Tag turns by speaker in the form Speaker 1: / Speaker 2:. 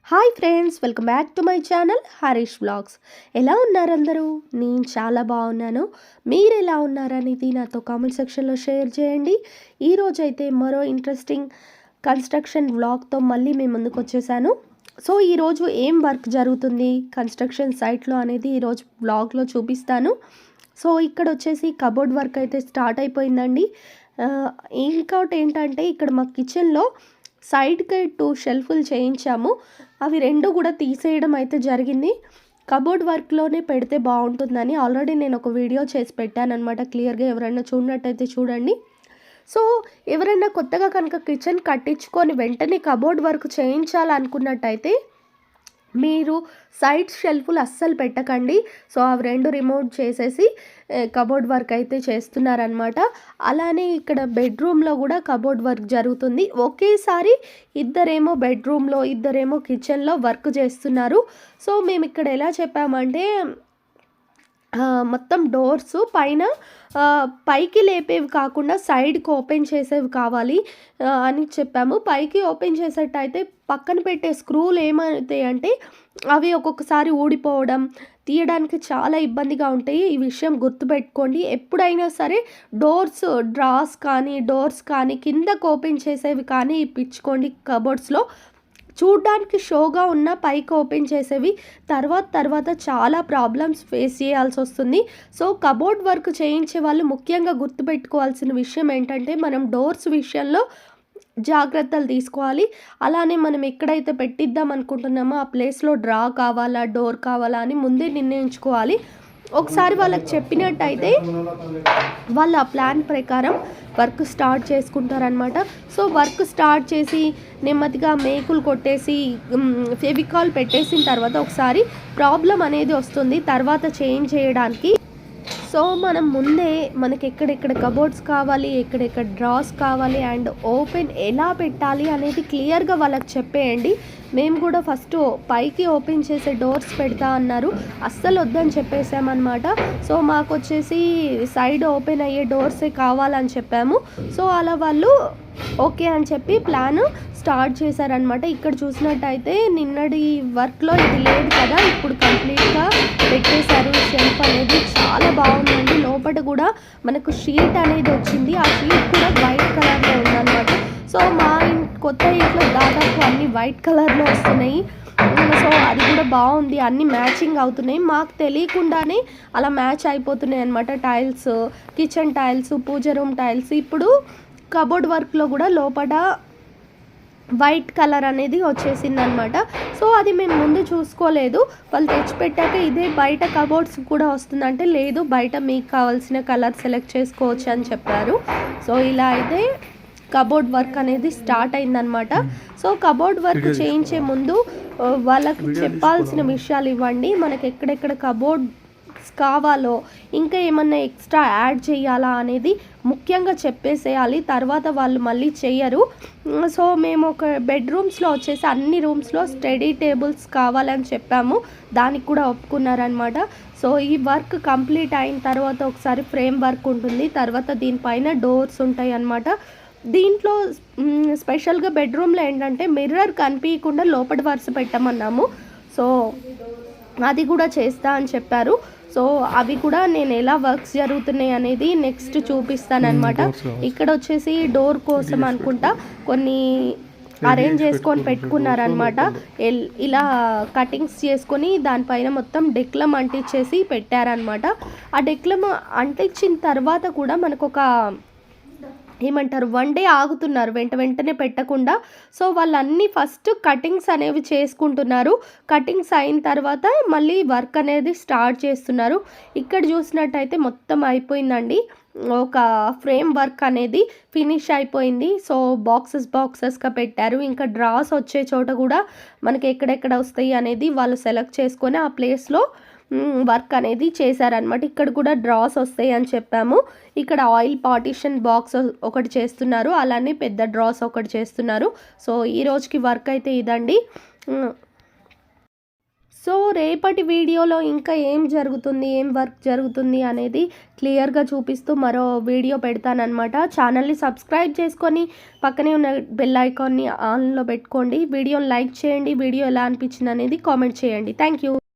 Speaker 1: Hi friends, welcome back to my channel Harish vlogs. ఎలా ఉన్నారు అందరూ? నేను చాలా బాగున్నాను. మీరు ఎలా ఉన్నారనేది నాతో కామెంట్ సెక్షన్లో షేర్ చేయండి. ఈరోజు అయితే మరో ఇంట్రెస్టింగ్ కన్స్ట్రక్షన్ వ్లాగ్తో మళ్ళీ మేము ముందుకు వచ్చేసాను. సో ఈరోజు ఏం వర్క్ జరుగుతుంది కన్స్ట్రక్షన్ సైట్లో అనేది ఈరోజు వ్లాగ్లో చూపిస్తాను. సో ఇక్కడ వచ్చేసి కబోర్డ్ వర్క్ అయితే స్టార్ట్ అయిపోయిందండి. ఇంకోటి ఏంటంటే ఇక్కడ మా కిచెన్లో సైడ్కి 2 షెల్ఫ్లు చేయించాము. అవి 2 కూడా తీసేయడం అయితే జరిగింది. కబోర్డ్ వర్క్లోనే పెడితే బాగుంటుందని ఆల్రెడీ నేను ఒక వీడియో చేసి పెట్టానన్నమాట. క్లియర్గా ఎవరైనా చూడనట్టయితే చూడండి. సో ఎవరైనా కొత్తగా కనుక కిచెన్ కట్టించుకొని వెంటనే కబోర్డ్ వర్క్ చేయించాలనుకున్నట్టయితే మీరు సైడ్ షెల్ఫ్లు అస్సలు పెట్టకండి. సో అవి 2 రిమూవ్ చేసేసి కబోర్డ్ వర్క్ అయితే చేస్తున్నారనమాట. అలానే ఇక్కడ బెడ్రూమ్లో కూడా కబోర్డ్ వర్క్ జరుగుతుంది. ఒకేసారి ఇద్దరేమో బెడ్రూమ్లో, ఇద్దరేమో కిచెన్లో వర్క్ చేస్తున్నారు. సో మేము ఇక్కడ ఎలా చెప్పామంటే మొత్తం డోర్స్ పైన పైకి లేపేవి కాకుండా సైడ్కి ఓపెన్ చేసేవి కావాలి అని చెప్పాము. పైకి ఓపెన్ చేసేటైతే పక్కన పెట్టే స్క్రూలు ఏమవుతాయి అంటే అవి ఒక్కొక్కసారి ఊడిపోవడం, తీయడానికి చాలా ఇబ్బందిగా ఉంటాయి. ఈ విషయం గుర్తుపెట్టుకోండి. ఎప్పుడైనా సరే డోర్స్ కానీ కిందకు ఓపెన్ చేసేవి కానీ ఇప్పించుకోండి. కబోర్డ్స్లో చూడ్డానికి షోగా ఉన్న పైకి ఓపెన్ చేసేవి తర్వాత చాలా ప్రాబ్లమ్స్ ఫేస్ చేయాల్సి వస్తుంది. సో కబోర్డ్ వర్క్ చేయించే వాళ్ళు ముఖ్యంగా గుర్తుపెట్టుకోవాల్సిన విషయం ఏంటంటే మనం డోర్స్ విషయంలో జాగ్రత్తలు తీసుకోవాలి. అలానే మనం ఎక్కడైతే పెట్టిద్దాం అనుకుంటున్నామో ఆ ప్లేస్లో డ్రా కావాలా, డోర్ కావాలా అని ముందే నిర్ణయించుకోవాలి. ఒకసారి వాళ్ళకి చెప్పినట్టయితే వాళ్ళు ఆ ప్లాన్ ప్రకారం వర్క్ స్టార్ట్ చేసుకుంటారనమాట. సో వర్క్ స్టార్ట్ చేసి నెమ్మదిగా మేకులు కొట్టేసి ఫెవికాల్ పెట్టేసిన తర్వాత ఒకసారి ప్రాబ్లం అనేది వస్తుంది తర్వాత చేంజ్ చేయడానికి. సో మనం ముందే మనకి ఎక్కడెక్కడ కబోర్డ్స్ కావాలి, ఎక్కడెక్కడ డ్రాస్ కావాలి అండ్ ఓపెన్ ఎలా పెట్టాలి అనేది క్లియర్గా వాళ్ళకి చెప్పేయండి. మేము కూడా ఫస్ట్ పైకి ఓపెన్ చేసే డోర్స్ పెడతా అన్నారు, అస్సలు వద్దని చెప్పేసామన్నమాట. సో మాకు వచ్చేసి సైడ్ ఓపెన్ అయ్యే డోర్సే కావాలని చెప్పాము. సో అలా వాళ్ళు ఓకే అని చెప్పి ప్లాన్ స్టార్ట్ చేశారనమాట. ఇక్కడ చూసినట్టయితే నిన్నటి వర్క్లో ఇది లేదు కదా, ఇప్పుడు కంప్లీట్గా పెట్టేశారు. షెల్ఫ్ అనేది చాలా బాగుందండి. లోపల కూడా మనకు షీట్ అనేది వచ్చింది. ఆ షీట్ కూడా వైట్ కలర్లో ఉందన్నమాట. సో మా కొత్త ఇంట్లో దాదాపు అన్ని వైట్ కలర్లో వస్తున్నాయి. సో అది కూడా బాగుంది, అన్నీ మ్యాచింగ్ అవుతున్నాయి. మాకు తెలియకుండానే అలా మ్యాచ్ అయిపోతున్నాయి అన్నమాట. టైల్స్, కిచెన్ టైల్స్, పూజ రూమ్ టైల్స్. ఇప్పుడు కబోర్డ్ వర్క్లో కూడా లోపల వైట్ కలర్ అనేది వచ్చేసింది అనమాట. సో అది మేము ముందు చూసుకోలేదు. వాళ్ళు తెచ్చిపెట్టాక ఇదే బయట కబోర్డ్స్ కూడా వస్తుందంటే లేదు, బయట మీకు కావాల్సిన కలర్ సెలెక్ట్ చేసుకోవచ్చు అని చెప్పారు. సో ఇలా అయితే కబోర్డ్ వర్క్ అనేది స్టార్ట్ అయిందనమాట. సో కబోర్డ్ వర్క్ చేయించే ముందు వాళ్ళకి చెప్పాల్సిన విషయాలు ఇవ్వండి. మనకి ఎక్కడెక్కడ కబోర్డ్స్ కావాలో ఇంకా ఏమన్నా ఎక్స్ట్రా యాడ్ చేయాలా అనేది ముఖ్యంగా చెప్పేసేయాలి. తర్వాత వాళ్ళు మళ్ళీ చెయ్యరు. సో మేము ఒక బెడ్రూమ్స్లో వచ్చేసి అన్ని రూమ్స్లో స్టడీ టేబుల్స్ కావాలని చెప్పాము. దానికి కూడా ఒప్పుకున్నారనమాట. సో ఈ వర్క్ కంప్లీట్ అయిన తర్వాత ఒకసారి ఫ్రేమ్ వర్క్ ఉంటుంది, తర్వాత దీనిపైన డోర్స్ ఉంటాయి అన్నమాట. దీంట్లో స్పెషల్గా బెడ్రూమ్లో ఏంటంటే మిర్రర్ కనిపించకుండా లోపల వరుస పెట్టమన్నాము. సో అది కూడా చేస్తా అని చెప్పారు. సో అవి కూడా నేను ఎలా వర్క్స్ జరుగుతున్నాయి అనేది నెక్స్ట్ చూపిస్తానన్నమాట. ఇక్కడ వచ్చేసి డోర్ కోసం అనుకుంటా కొన్ని అరేంజ్ చేసుకొని పెట్టుకున్నారనమాట. ఇలా కటింగ్స్ చేసుకొని దానిపైన మొత్తం డెక్లం అంటించేసి పెట్టారనమాట. ఆ డెక్లం అంటించిన తర్వాత కూడా మనకు ఒక ఏమంటారు 1 డే ఆగుతున్నారు, వెంటనే పెట్టకుండా. సో వాళ్ళన్నీ ఫస్ట్ కటింగ్స్ అనేవి చేసుకుంటున్నారు. కటింగ్స్ అయిన తర్వాత మళ్ళీ వర్క్ అనేది స్టార్ట్ చేస్తున్నారు. ఇక్కడ చూసినట్టయితే మొత్తం అయిపోయిందండి. ఒక ఫ్రేమ్ వర్క్ అనేది ఫినిష్ అయిపోయింది. సో బాక్సెస్గా పెట్టారు. ఇంకా డ్రాస్ వచ్చే చోట కూడా మనకి ఎక్కడెక్కడ వస్తాయి అనేది వాళ్ళు సెలెక్ట్ చేసుకొని ఆ ప్లేస్లో వర్క్ అనేది చేశారనమాట. ఇక్కడ కూడా డ్రాస్ వస్తాయి అని చెప్పాము. ఇక్కడ ఆయిల్ పార్టిషన్ బాక్స్ ఒకటి చేస్తున్నారు, అలానే పెద్ద డ్రాస్ ఒకటి చేస్తున్నారు. సో ఈ రోజుకి వర్క్ అయితే ఇదండి. సో రేపటి వీడియోలో ఇంకా ఏం జరుగుతుంది, ఏం వర్క్ జరుగుతుంది అనేది క్లియర్గా చూపిస్తూ మరో వీడియో పెడతానన్నమాట. ఛానల్ని సబ్స్క్రైబ్ చేసుకొని పక్కనే ఉన్న బెల్ ఐకాన్ని ఆన్లో పెట్టుకోండి. వీడియోని లైక్ చేయండి. వీడియో ఎలా అనిపించింది అనేది కామెంట్ చేయండి. Thank you.